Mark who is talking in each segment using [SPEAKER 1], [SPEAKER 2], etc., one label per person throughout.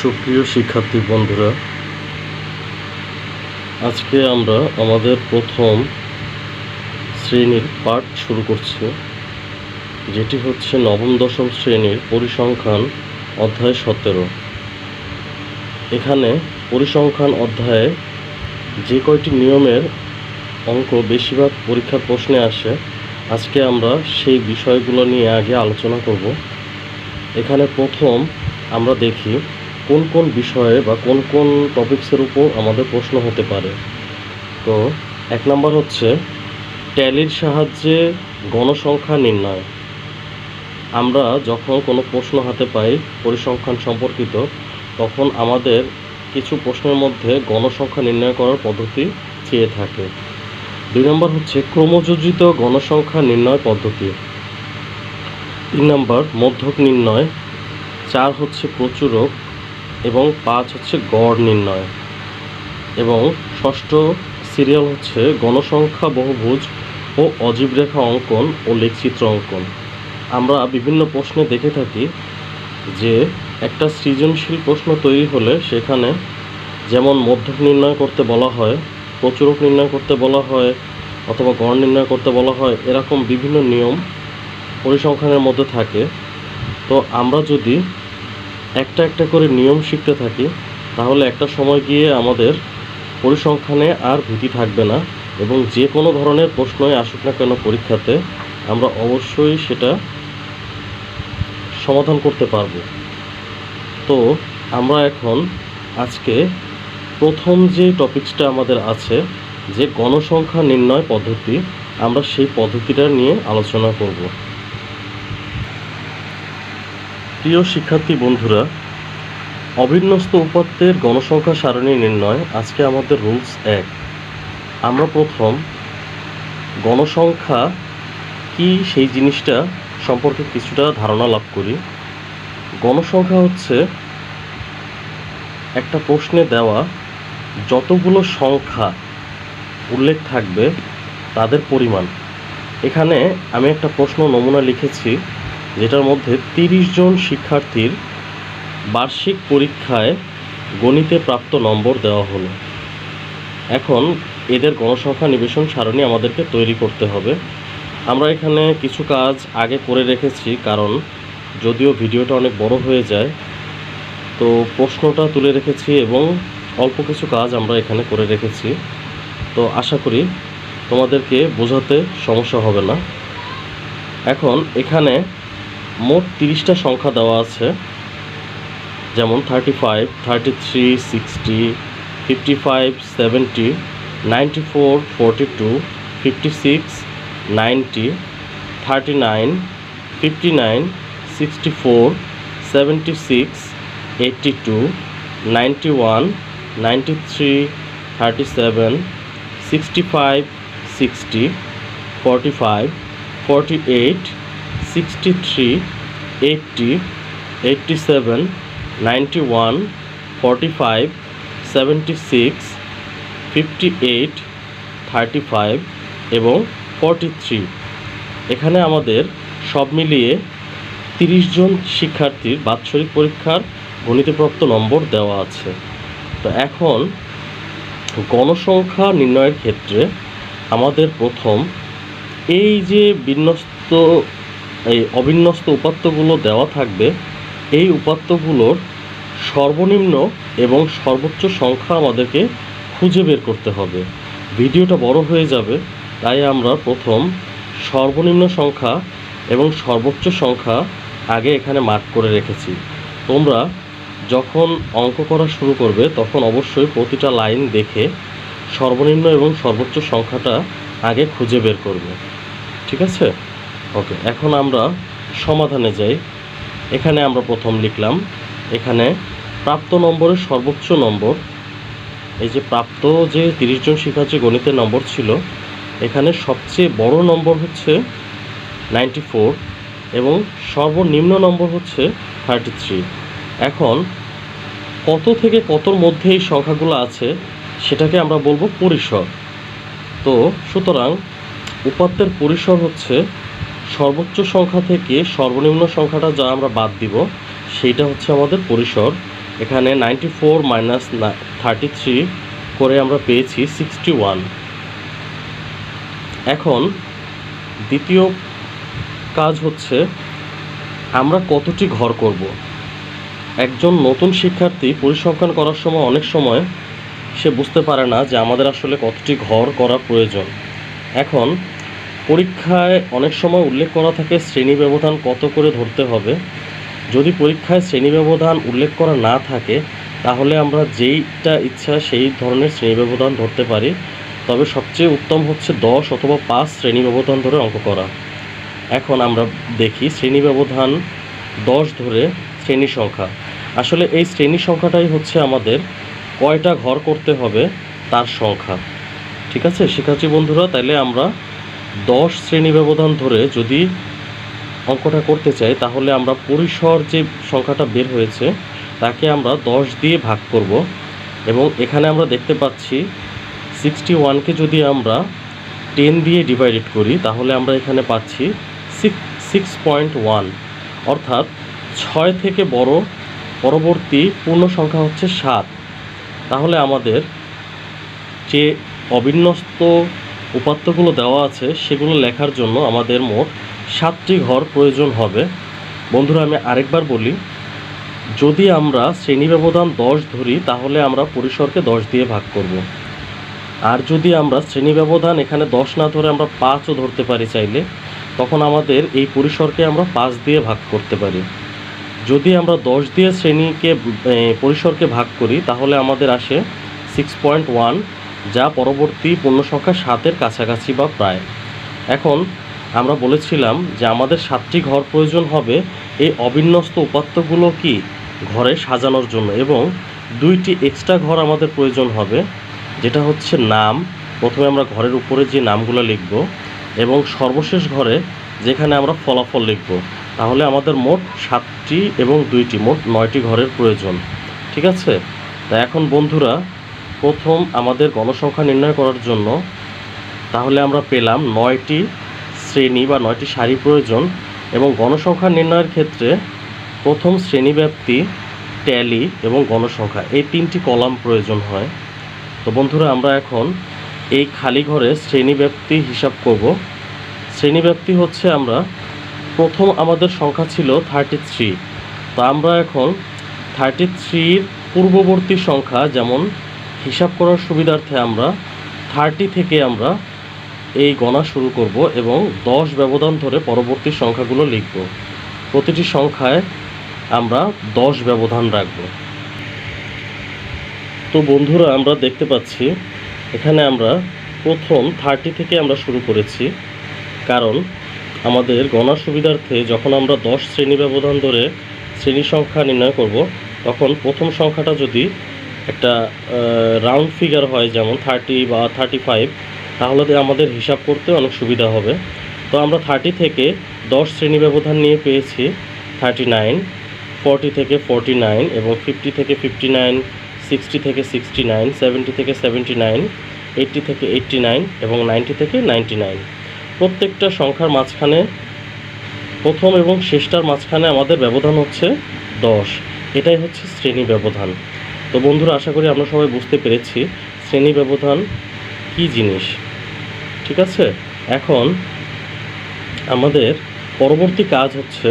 [SPEAKER 1] সুপ্রিয় শিক্ষার্থী বন্ধুরা, আজকে আমরা আমাদের প্রথম শ্রেণীর পাঠ শুরু করছি, যেটি হচ্ছে নবম দশম শ্রেণীর পরিসংখ্যান অধ্যায় 17। এখানে পরিসংখ্যান অধ্যায়ে যে কয়টি নিয়মের অঙ্ক বেশিরভাগ পরীক্ষার প্রশ্নে আসে, আজকে আমরা সেই বিষয়গুলো নিয়ে আগে আলোচনা করব। এখানে প্রথম আমরা দেখি কোন কোন বিষয়ে বা কোন কোন টপিকসের উপর আমাদের প্রশ্ন হতে পারে। তো 1 নম্বর হচ্ছে ট্যালির সাহায্যে গণসংখ্যা নির্ণয়। আমরা যখন কোনো প্রশ্ন হাতে পাই পরিসংখ্যান সম্পর্কিত, তখন আমাদের কিছু প্রশ্নের মধ্যে গণসংখ্যা নির্ণয় করার পদ্ধতি চেয়ে থাকে। 2 নম্বর হচ্ছে ক্রমযোজিত গণসংখ্যা নির্ণয় পদ্ধতি। 3 নম্বর মধ্যক নির্ণয়। 4 হচ্ছে প্রচুরক এবং 5 হচ্ছে গড় নির্ণয়। এবং 6ষ্ঠ সিরিয়াল হচ্ছে গণসংখ্যা বহুভুজ ও অজীব রেখা অঙ্কন ও লেখচিত্র অঙ্কন। আমরা বিভিন্ন প্রশ্নে দেখে থাকি যে একটা সৃজনশীল প্রশ্ন তৈরি হলে সেখানে যেমন মধ্যক নির্ণয় করতে বলা হয়, প্রচুরক নির্ণয় করতে বলা হয়, অথবা গড় নির্ণয় করতে বলা হয়, এরকম বিভিন্ন নিয়ম পরিসংখ্যানের মধ্যে থাকে। তো আমরা যদি একটা একটা করে নিয়ম শিখতে থাকি, তাহলে একটা সময় গিয়ে আমাদের পরিসংখ্যানে আর ভীতি থাকবে না, এবং যে কোনো ধরনের প্রশ্নই আসুক না কেন পরীক্ষাতে আমরা অবশ্যই সেটা সমাধান করতে পারব। তো আমরা এখন আজকে প্রথম যে টপিকসটা আমাদের আছে, যে গণসংখ্যা নির্ণয় পদ্ধতি, আমরা সেই পদ্ধতিটা নিয়ে আলোচনা করব। প্রিয় শিক্ষার্থী বন্ধুরা, অবিন্যস্ত উপাত্তের গণসংখ্যা সারণী নির্ণয়। আজকে আমাদের রুলস 1। আমরা প্রথম গণসংখ্যা কি সেই জিনিসটা সম্পর্কে কিছুটা ধারণা লাভ করি। গণসংখ্যা হচ্ছে একটা প্রশ্নে দেওয়া যতগুলো সংখ্যা উল্লেখ থাকবে তাদের পরিমাণ। এখানে আমি একটা প্রশ্ন নমুনা লিখেছি, যেটার মধ্যে 30 জন শিক্ষার্থীর বার্ষিক পরীক্ষায় গণিতে প্রাপ্ত নম্বর দেওয়া হলো। এখন এদের গণসংখ্যা নিবেশন সারণী আমাদেরকে তৈরি করতে হবে। আমরা এখানে কিছু কাজ আগে করে রেখেছি, কারণ যদিও ভিডিওটা অনেক বড় হয়ে যায়, তো প্রশ্নটা তুলে রেখেছি এবং অল্প কিছু কাজ আমরা এখানে করে রেখেছি। তো আশা করি তোমাদেরকে বোঝাতে সমস্যা হবে না। এখন এখানে মোট 30টা সংখ্যা দেওয়া আছে, যেমন 35, 33, 60, 55, 70, 94, 42, 56, 90, 39, 59, 64, 76, 82, 91, 93, 37, 65, 60, 45, 48, 63, 80, 87, 91, 45, 76, 58, 35 এবং 43। এখানে আমাদের সব মিলিয়ে 30 জন শিক্ষার্থীর বাৎসরিক পরীক্ষার গণিতপ্রাপ্ত নম্বর দেওয়া আছে। তো এখন গণসংখ্যা নির্ণয়ের ক্ষেত্রে আমাদের প্রথম এই যে অবিন্যস্ত উপাত্তগুলো দেওয়া থাকবে, এই উপাত্তগুলোর সর্বনিম্ন এবং সর্বোচ্চ সংখ্যা আমাদেরকে খুঁজে বের করতে হবে। ভিডিওটা বড় হয়ে যাবে, তাই আমরা প্রথম সর্বনিম্ন সংখ্যা এবং সর্বোচ্চ সংখ্যা আগে এখানে মার্ক করে রেখেছি। তোমরা যখন অঙ্ক করা শুরু করবে তখন অবশ্যই প্রতিটা লাইন দেখে সর্বনিম্ন এবং সর্বোচ্চ সংখ্যাটা আগে খুঁজে বের করবে। ঠিক আছে? ওকে, এখন আমরা সমাধানে যাই। এখানে আমরা প্রথম লিখলাম, এখানে প্রাপ্ত নম্বরের সর্বোচ্চ নম্বর, এই যে প্রাপ্ত যে 30 জন শিক্ষার্থীর গণিতের নম্বর ছিল, এখানে সবচেয়ে বড় নম্বর হচ্ছে 94 এবং সর্বনিম্ন নম্বর হচ্ছে 33। এখন কত থেকে কতর মধ্যে এই সংখ্যাগুলো আছে সেটাকে আমরা বলবো পরিসর। তো সুতরাং উপাত্তের পরিসর হচ্ছে সর্বোচ্চ সংখ্যা থেকে সর্বনিম্ন সংখ্যাটা যা আমরা বাদ দিব সেইটা হচ্ছে আমাদের পরিসর। এখানে 94 মাইনাস 33 করে আমরা পেয়েছি 61। এখন দ্বিতীয় কাজ হচ্ছে আমরা কতটি ঘর করব। একজন নতুন শিক্ষার্থী পরিসংখ্যান করার সময় অনেক সময় সে বুঝতে পারে না যে আমাদের আসলে কতটি ঘর করা প্রয়োজন। এখন পরীক্ষায় অনেক সময় উল্লেখ করা থাকে শ্রেণী ব্যবধান কত করে ধরতে হবে। যদি পরীক্ষায় শ্রেণী ব্যবধান উল্লেখ করা না থাকে তাহলে আমরা যেইটা ইচ্ছা সেই ধরনের শ্রেণী ব্যবধান ধরতে পারি, তবে সবচেয়ে উত্তম হচ্ছে 10 অথবা 5 শ্রেণী ব্যবধান ধরে অঙ্ক করা। এখন আমরা দেখি শ্রেণী ব্যবধান 10 ধরে শ্রেণী সংখ্যা। আসলে এই শ্রেণী সংখ্যাটাই হচ্ছে আমাদের কয়টা ঘর করতে হবে তার সংখ্যা। ঠিক আছে শিক্ষার্থী বন্ধুরা, তাইলে আমরা 10 শ্রেণী ব্যবধান ধরে যদি অঙ্কটা করতে চাই তাহলে আমরা পরিসর যে সংখ্যাটা বের হয়েছে তাকে আমরা 10 দিয়ে ভাগ করব। এবং এখানে আমরা দেখতে পাচ্ছি 61কে যদি আমরা 10 দিয়ে ডিভাইডেড করি তাহলে আমরা এখানে পাচ্ছি 6.1, অর্থাৎ 6 থেকে বড় পরবর্তী পূর্ণ সংখ্যা হচ্ছে 7। তাহলে আমাদের যে অবিন্যস্ত উপাত্তগুলো দেওয়া আছে সেগুলো লেখার জন্য আমাদের মোট 7টি ঘর প্রয়োজন হবে। বন্ধুরা আমি আরেকবার বলি, যদি আমরা শ্রেণী ব্যবধান 10 ধরি তাহলে আমরা পরিসরকে 10 দিয়ে ভাগ করব। আর যদি আমরা শ্রেণী ব্যবধান এখানে 10 না ধরে আমরা 5ও ধরতে পারি চাইলে, তখন আমাদের এই পরিসরকে আমরা 5 দিয়ে ভাগ করতে পারি। যদি আমরা 10 দিয়ে পরিসরকে ভাগ করি তাহলে আমাদের আসে 6.1, যা পরবর্তী পূর্ণ সংখ্যা 7-এর কাছাকাছি বা প্রায়। এখন আমরা বলেছিলাম যে আমাদের 7টি ঘর প্রয়োজন হবে এই অবিন্যস্ত উপাত্তগুলো কি ঘরে সাজানোর জন্য, এবং 2টি এক্সট্রা ঘর আমাদের প্রয়োজন হবে, যেটা হচ্ছে নাম। প্রথমে আমরা ঘরের উপরে যে নামগুলো লিখব এবং সর্বশেষ ঘরে যেখানে আমরা ফলাফল লিখব। তাহলে আমাদের মোট 7টি এবং 2টি মোট 9টি ঘরের প্রয়োজন। ঠিক আছে, তা এখন বন্ধুরা প্রথম আমাদের গণসংখ্যা নির্ণয় করার জন্য তাহলে আমরা পেলাম 9টি শ্রেণী বা 9টি সারি প্রয়োজন। এবং গণসংখ্যা নির্ণয়ের ক্ষেত্রে প্রথম শ্রেণীব্যাপ্তি, ট্যালি এবং গণসংখ্যা এই 3টি কলাম প্রয়োজন হয়। তো বন্ধুরা আমরা এখন এই খালি ঘরে শ্রেণীব্যাপ্তি হিসাব করব। শ্রেণীব্যাপ্তি হচ্ছে আমরা প্রথম আমাদের সংখ্যা ছিল 33, তো আমরা এখন 33-র পূর্ববর্তী সংখ্যা, যেমন হিসাব করার সুবিধার্থে আমরা 30 থেকে আমরা এই গণা শুরু করব এবং 10 ব্যবধান ধরে পরবর্তী সংখ্যাগুলো লিখব। প্রতিটি সংখ্যায় আমরা 10 ব্যবধান রাখব। তো বন্ধুরা আমরা দেখতে পাচ্ছি এখানে আমরা প্রথম 30 থেকে আমরা শুরু করেছি, কারণ আমাদের গণার সুবিধার্থে যখন আমরা 10 শ্রেণী ব্যবধান ধরে শ্রেণী সংখ্যা নির্ণয় করব তখন প্রথম সংখ্যাটা যদি একটা রাউন্ড ফিগার হয়, যেমন 30 বা 35, তাহলে আমাদের হিসাব করতে অনেক সুবিধা হবে। তো আমরা 30 থেকে 10 শ্রেণী ব্যবধান নিয়ে পেয়েছি 39, 40 থেকে 49 এবং 50 থেকে 59, 60 থেকে 69, 70 থেকে 79, 80 থেকে 89 এবং 90 থেকে 99। প্রত্যেকটা সংখ্যার মাঝখানে প্রথম এবং শেষটার মাঝখানে আমাদের ব্যবধান হচ্ছে 10। এটাই হচ্ছে শ্রেণী ব্যবধান। তো বন্ধুরা আশা করি আমরা সবাই বুঝতে পেরেছি শ্রেণী ব্যবধান কী জিনিস। ঠিক আছে, এখন আমাদের পরবর্তী কাজ হচ্ছে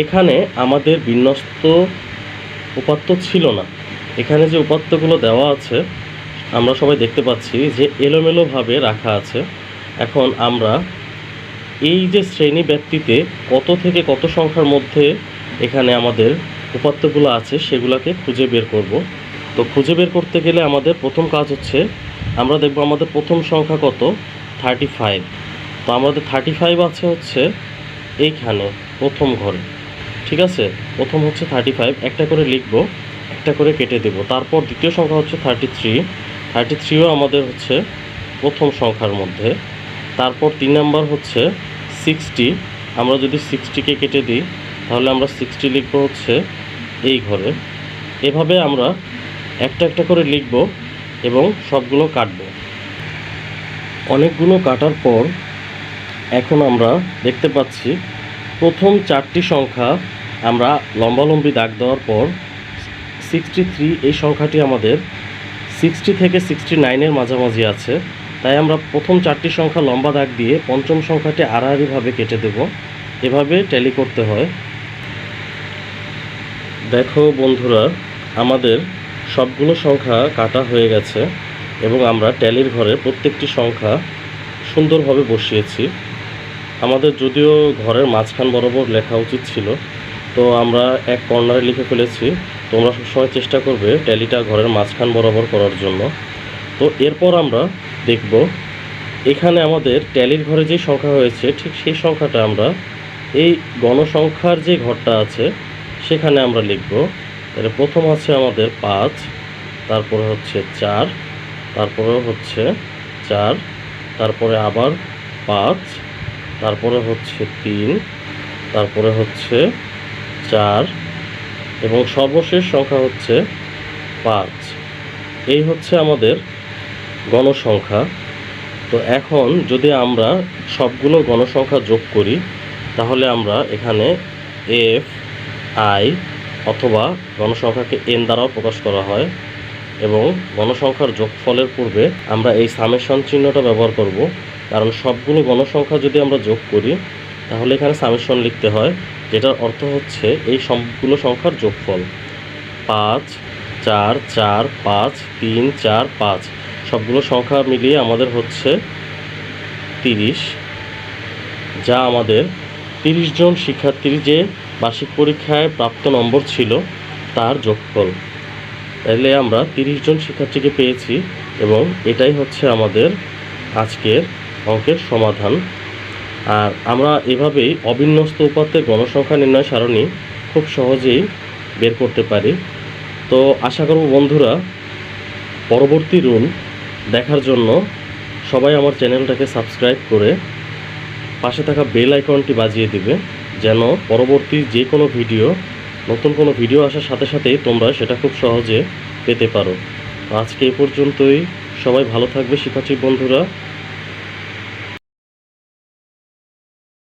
[SPEAKER 1] এখানে আমাদের বিন্যস্ত উপাত্ত ছিল না। এখানে যে উপাত্তগুলো দেওয়া আছে আমরা সবাই দেখতে পাচ্ছি যে এলোমেলোভাবে রাখা আছে। এখন আমরা এই যে শ্রেণী ব্যক্তিতে কত থেকে কত সংখ্যার মধ্যে এখানে আমাদের উপাত্তগুলো আছে সেগুলোকে খুঁজে বের করব। তো খুঁজে বের করতে গেলে আমাদের প্রথম কাজ হচ্ছে আমরা দেখব আমাদের প্রথম সংখ্যা কত, 35। তো আমাদের 35 আছে হচ্ছে এইখানে প্রথম ঘরে। ঠিক আছে, প্রথম হচ্ছে 35, একটা করে লিখব, একটা করে কেটে দেব। তারপর দ্বিতীয় সংখ্যা হচ্ছে 33ও আমাদের হচ্ছে প্রথম সংখ্যার মধ্যে। তারপর 3 নাম্বার হচ্ছে 60, আমরা যদি 60কে কেটে দিই তাহলে আমরা 60 লিখব হচ্ছে এই ঘরে। এভাবে আমরা একটা একটা করে লিখব এবং সবগুলো কাটব। অনেকগুলো কাটার পর এখন আমরা দেখতে পাচ্ছি প্রথম 4টি সংখ্যা আমরা লম্বালম্বি দাগ দেওয়ার পর 63 এই সংখ্যাটি আমাদের 60 থেকে 69-এর মাঝামাঝি আছে, তাই আমরা প্রথম 4টি সংখ্যা লম্বা দাগ দিয়ে পঞ্চম সংখ্যাটি আড়াআড়িভাবে কেটে দেব। এভাবে ট্যালি করতে হয়। দেখো বন্ধুরা, আমাদের সবগুলো সংখ্যা কাটা হয়ে গেছে এবং আমরা ট্যালির ঘরে প্রত্যেকটি সংখ্যা সুন্দরভাবে বসিয়েছি। আমাদের যদিও ঘরের মাঝখান বরাবর লেখা উচিত ছিল, তো আমরা এক কর্নারে লিখে ফেলেছি। তোমরা সবসময় চেষ্টা করবে ট্যালিটা ঘরের মাঝখান বরাবর করার জন্য। তো এরপর আমরা দেখব এখানে আমাদের ট্যালির ঘরে যে সংখ্যা হয়েছে ঠিক সেই সংখ্যাটা আমরা এই গণসংখ্যার যে ঘরটা আছে সেখানে আমরা লিখব। তাহলে প্রথম আছে আমাদের 5, তারপরে হচ্ছে 4, তারপরে হচ্ছে 4, তারপরে আবার 5, তারপরে হচ্ছে 3, তারপরে হচ্ছে 4 এবং সর্বশেষ সংখ্যা হচ্ছে 5। এই হচ্ছে আমাদের গণসংখ্যা। তো এখন যদি আমরা সবগুলো গণসংখ্যা যোগ করি তাহলে আমরা এখানে এফ আই অথবা গণসংখ্যাকে এন দ্বারাও প্রকাশ করা হয় এবং গণসংখ্যার যোগফলের পূর্বে আমরা এই সামেশন চিহ্নটা ব্যবহার করব, কারণ সবগুলো গণসংখ্যা যদি আমরা যোগ করি তাহলে এখানে সামেশন লিখতে হয়, যেটার অর্থ হচ্ছে এই সবগুলো সংখ্যার যোগফল। 5, 4, 4, 5, 3, 4, 5 সবগুলো সংখ্যা মিলিয়ে আমাদের হচ্ছে 30, যা আমাদের 30 জন শিক্ষার্থীর যে বার্ষিক পরীক্ষায় প্রাপ্ত নম্বর ছিল তার যোগফল। তাহলে আমরা 30 জন শিক্ষার্থীকে পেয়েছি এবং এটাই হচ্ছে আমাদের আজকের অঙ্কের সমাধান। আর আমরা এভাবেই অবিন্যস্ত উপাত্তের গণসংখ্যা নির্ণয় সারণী খুব সহজেই বের করতে পারি। তো আশা করব বন্ধুরা পরবর্তী রুল দেখার জন্য সবাই আমার চ্যানেলটাকে সাবস্ক্রাইব করে পাশে থাকা বেল আইকনটি বাজিয়ে দিবে, যেন পরবর্তী যে কোনো ভিডিও, নতুন কোনো ভিডিও আসার সাথে সাথেই তোমরা সেটা খুব সহজে পেতে পারো। আজকে এই পর্যন্তই। সবাই ভালো থাকবে শিক্ষার্থী বন্ধুরা।